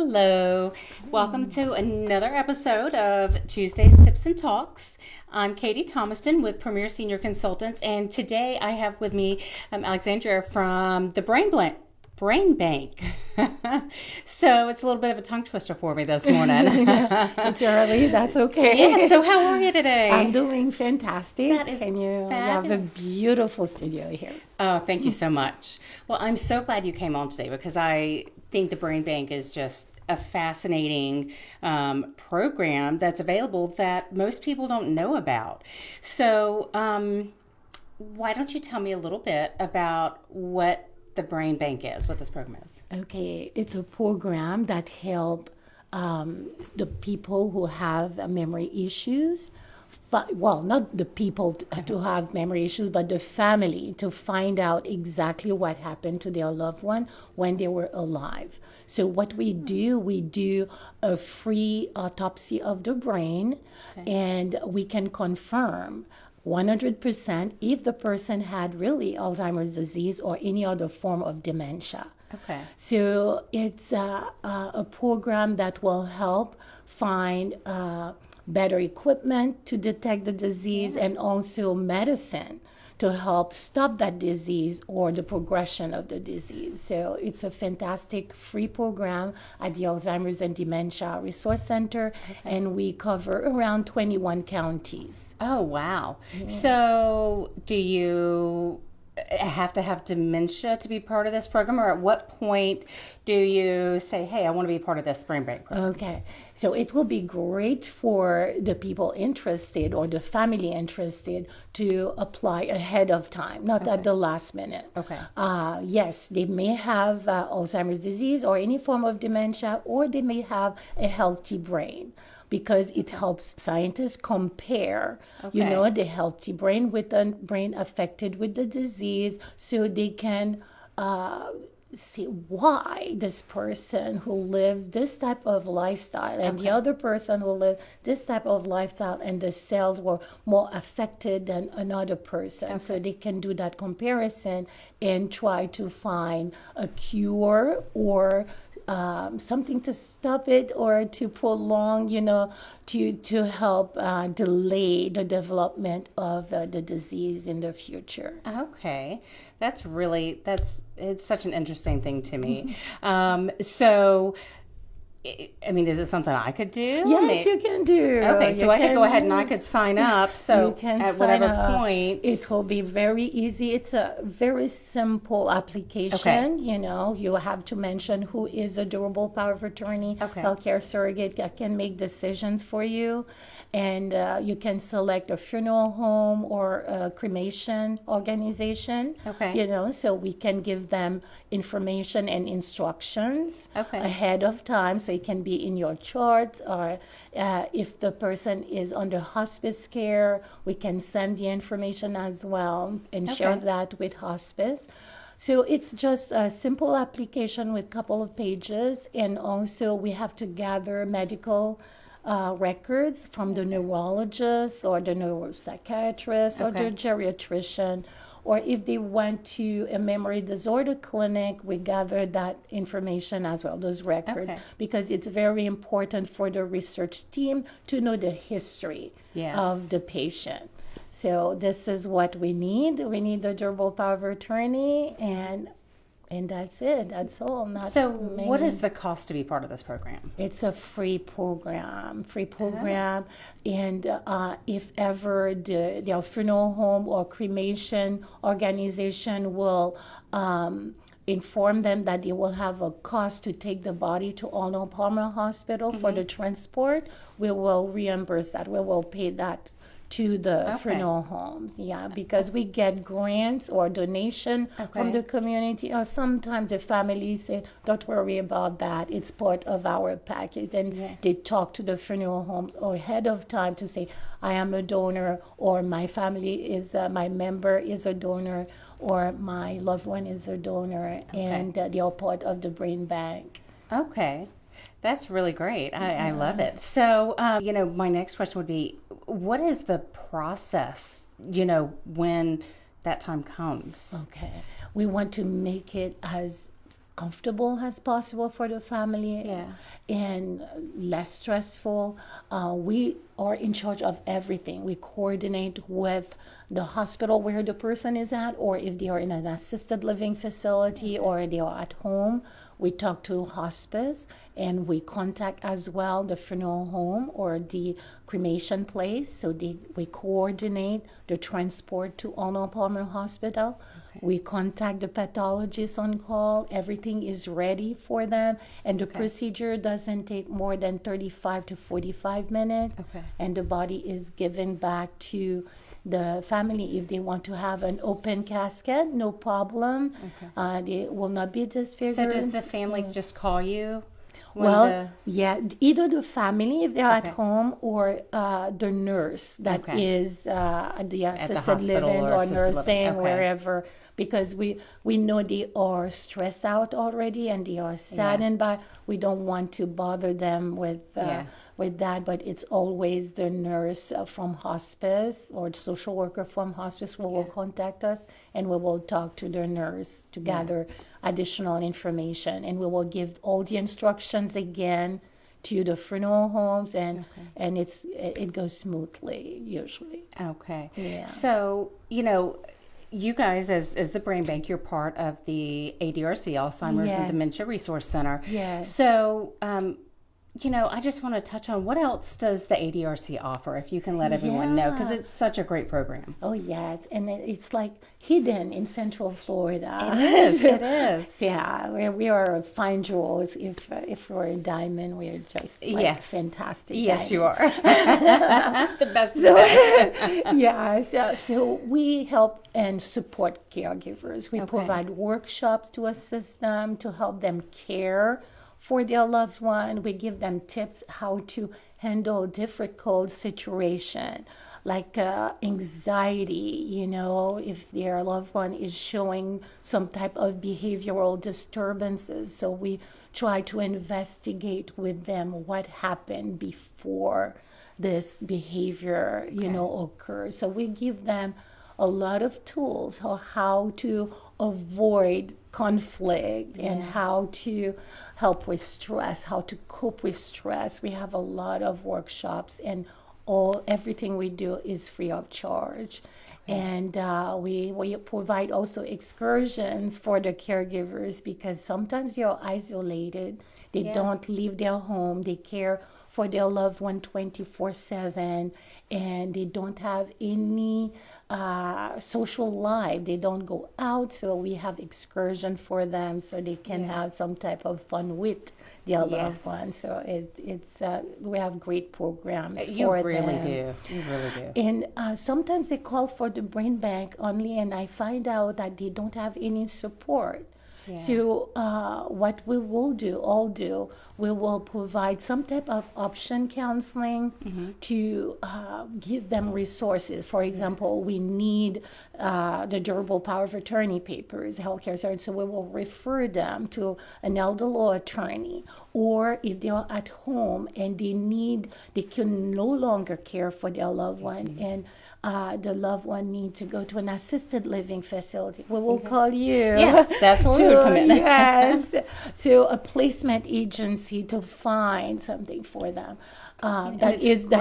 Hello. Welcome to another episode of Tuesday's Tips and Talks. I'm Katie Thomaston with Premier Senior Consultants, and today I have with me Alexandra from the Brain Bank. So it's a little bit of a tongue twister for me this morning. It's early. That's okay. Yeah, so how are you today? I'm doing fantastic. That is and you have a fabulous. beautiful studio here. Oh, thank you so much. Well, I'm so glad you came on today because I think the Brain Bank is just a fascinating program that's available that most people don't know about. So why don't you tell me a little bit about what the Brain Bank is, what this program is? Okay, it's a program that help the people who have memory issues. Well, not the people to have memory issues, but the family to find out exactly what happened to their loved one when they were alive. So what we do a free autopsy of the brain, and we can confirm 100% if the person had really Alzheimer's disease or any other form of dementia. Okay. So it's a program that will help find better equipment to detect the disease and also medicine to help stop that disease or the progression of the disease. So it's a fantastic free program at the Alzheimer's and Dementia Resource Center, and we cover around 21 counties. Oh, wow. So do you have to have dementia to be part of this program, or at what point do you say, hey, I want to be part of this Brain Bank program? Okay, so it will be great for the people interested or the family interested to apply ahead of time, not at the last minute. Okay. Yes, they may have Alzheimer's disease or any form of dementia, or they may have a healthy brain, because it helps scientists compare, the healthy brain with the brain affected with the disease, so they can see why this person who lived this type of lifestyle and the other person who lived this type of lifestyle and the cells were more affected than another person. So they can do that comparison and try to find a cure or something to stop it or to prolong, to help delay the development of the disease in the future. Okay. It's such an interesting thing to me. So, I mean, is it something I could do? Yes, you can do. Okay, so I could go ahead and I could sign up. So You can at sign whatever up. point. It will be very easy. It's a very simple application. You have to mention who is a durable power of attorney, healthcare surrogate that can make decisions for you. And you can select a funeral home or a cremation organization. So we can give them information and instructions ahead of time, so it can be in your charts, or if the person is under hospice care, we can send the information as well and share that with hospice. So it's just a simple application with a couple of pages, and also we have to gather medical records from the neurologist or the neuropsychiatrist or the geriatrician, or if they went to a memory disorder clinic, we gather that information as well, those records, because it's very important for the research team to know the history of the patient. So this is what we need. We need the durable power of attorney, and that's it. That's all. What is the cost to be part of this program? It's a free program. And if ever the funeral home or cremation organization will inform them that they will have a cost to take the body to Arnold Palmer Hospital for the transport, we will reimburse that. We will pay that to the funeral homes, because we get grants or donation from the community, or sometimes the families say, don't worry about that, it's part of our package, and they talk to the funeral homes or ahead of time to say, I am a donor, or my family is, my member is a donor, or my loved one is a donor, and they are part of the Brain Bank. Okay. That's really great. I love it. So, my next question would be, what is the process, when that time comes? Okay. We want to make it as comfortable as possible for the family. Yeah. And less stressful. We are in charge of everything. We coordinate with the hospital where the person is at, or if they are in an assisted living facility, or they are at home. We talk to hospice, and we contact as well the funeral home or the cremation place. So we coordinate the transport to Arnold Palmer Hospital. We contact the pathologist on call. Everything is ready for them. And the procedure doesn't take more than 35 to 45 minutes. And the body is given back to the family. If they want to have an open casket, no problem. They will not be disfigured. So does the family just call you? Well, yeah, either the family if they're at home, or the nurse that is the assisted living or nursing, wherever, because we know they are stressed out already and they are saddened by. We don't want to bother them with that, but it's always the nurse from hospice or the social worker from hospice who will contact us, and we will talk to the nurse to gather additional information, and we will give all the instructions again to the funeral homes, and it goes smoothly usually. So you guys as the Brain Bank, you're part of the ADRC, Alzheimer's and Dementia Resource Center. So I just want to touch on what else does the ADRC offer, if you can let everyone know, because it's such a great program. Oh, yes. And it's like hidden in Central Florida. It is. Yeah, we are fine jewels. If we're a diamond, we're just fantastic. Yes, diamond. you are. The best of the best. So we help and support caregivers. We provide workshops to assist them, to help them care for their loved one. We give them tips how to handle difficult situation, like anxiety, if their loved one is showing some type of behavioral disturbances. So we try to investigate with them what happened before this behavior, occurs. So we give them a lot of tools on how to avoid conflict and how to help with stress, how to cope with stress. We have a lot of workshops, and everything we do is free of charge. And we provide also excursions for the caregivers, because sometimes they're isolated. They don't leave their home. They care for their loved one 24/7, and they don't have any social life. They don't go out, so we have excursion for them so they can have some type of fun with their loved ones. So it's we have great programs for them. You really do. And sometimes they call for the Brain Bank only, and I find out that they don't have any support. So what we will do, we will provide some type of option counseling to give them resources. For example, we need the durable power of attorney papers, healthcare service, so we will refer them to an elder law attorney. Or if they are at home and they can no longer care for their loved one, and the loved one need to go to an assisted living facility, we will call you. Yes, that's where we would come in. Yes, so a placement agency to find something for them. That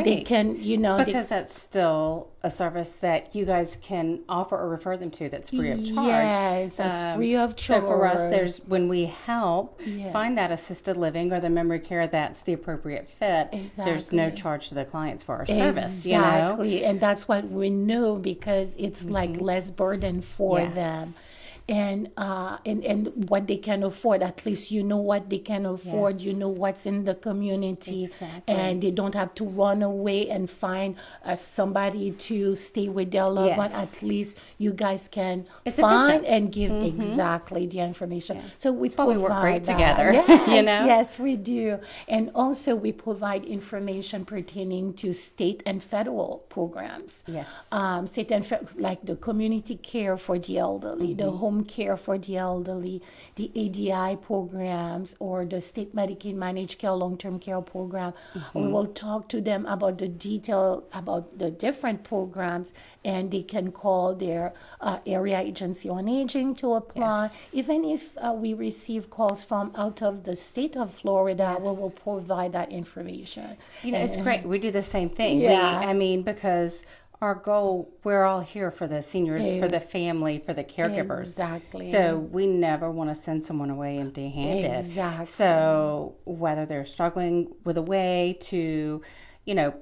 they can, because that's still a service that you guys can offer or refer them to that's free of charge. Yes, that's free of charge. So for us, when we help find that assisted living or the memory care that's the appropriate fit, there's no charge to the clients for our service. Exactly, and that's what we know, because it's like less burden for them. And what they can afford, at least what they can afford, what's in the community, and they don't have to run away and find somebody to stay with their loved one. At least you guys can find and give exactly the information. So we provide we work great that. together. Yes, we do. And also we provide information pertaining to state and federal programs. Yes. State and like the community care for the elderly, the home home care for the elderly, the ADI programs, or the state Medicaid managed care, long-term care program. We will talk to them about the detail about the different programs, and they can call their area agency on aging to apply. Even if we receive calls from out of the state of Florida, we will provide that information. It's great. We do the same thing. Yeah. Because our goal, we're all here for the seniors, for the family, for the caregivers. Exactly. So we never want to send someone away empty-handed. Exactly. So whether they're struggling with a way to,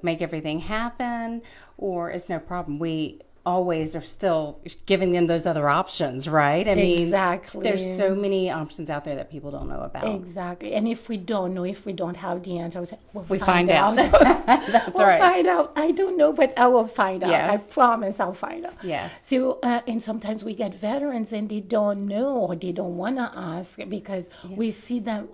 make everything happen, or it's no problem, we always are still giving them those other options, right? Exactly. There's so many options out there that people don't know about. Exactly. And if we don't know, if we don't have the answer, we find out. That's we'll right. Find out. I don't know, but I will find out. Yes. I promise I'll find out. Yes. So, and sometimes we get veterans and they don't know, or they don't want to ask, because we see them,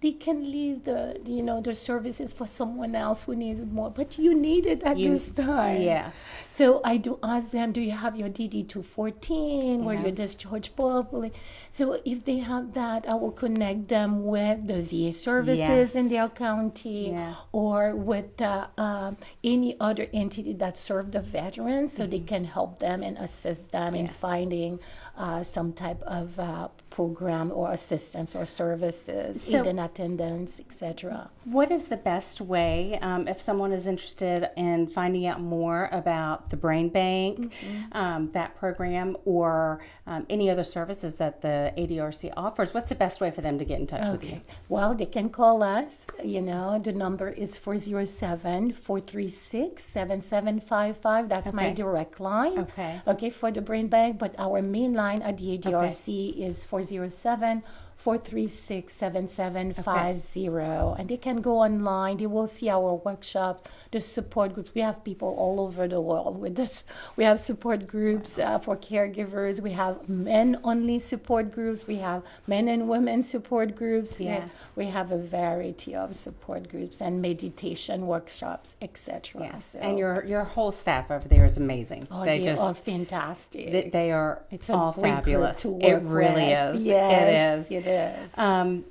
they can leave the services for someone else who needs it more, but you need it at this time. Yes. So I do ask them, do you have your DD-214 where you're discharged properly? So if they have that, I will connect them with the VA services in their county or with any other entity that serve the veterans, so they can help them and assist them in finding some type of program or assistance or services, in attendance, etc. What is the best way if someone is interested in finding out more about the Brain Bank, that program, or any other services that the ADRC offers? What's the best way for them to get in touch with you? Well, they can call us. The number is 407-436-7755. That's my direct line. Okay, for the Brain Bank. But our main line at the ADRC is 407-436-7750. And they can go online. They will see our workshops, the support groups. We have people all over the world with this. We have support groups for caregivers. We have men-only support groups. We have men and women support groups. We have a variety of support groups and meditation workshops, etc. Yes, so, and your whole staff over there is amazing. They are fantastic. They are it's all fabulous. It really is. Yes, it is.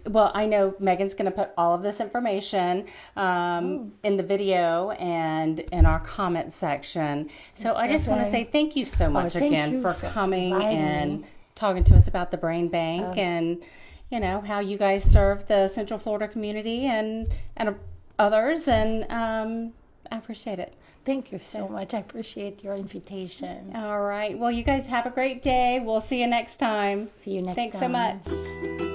Well, I know Megan's going to put all of this information in the video and in our comment section. So I just want to say thank you so much again for coming and talking to us about the Brain Bank and how you guys serve the Central Florida community and others, and I appreciate it. Thank you so much. I appreciate your invitation. All right. Well, you guys have a great day. We'll see you next time. See you next time. Thanks so much.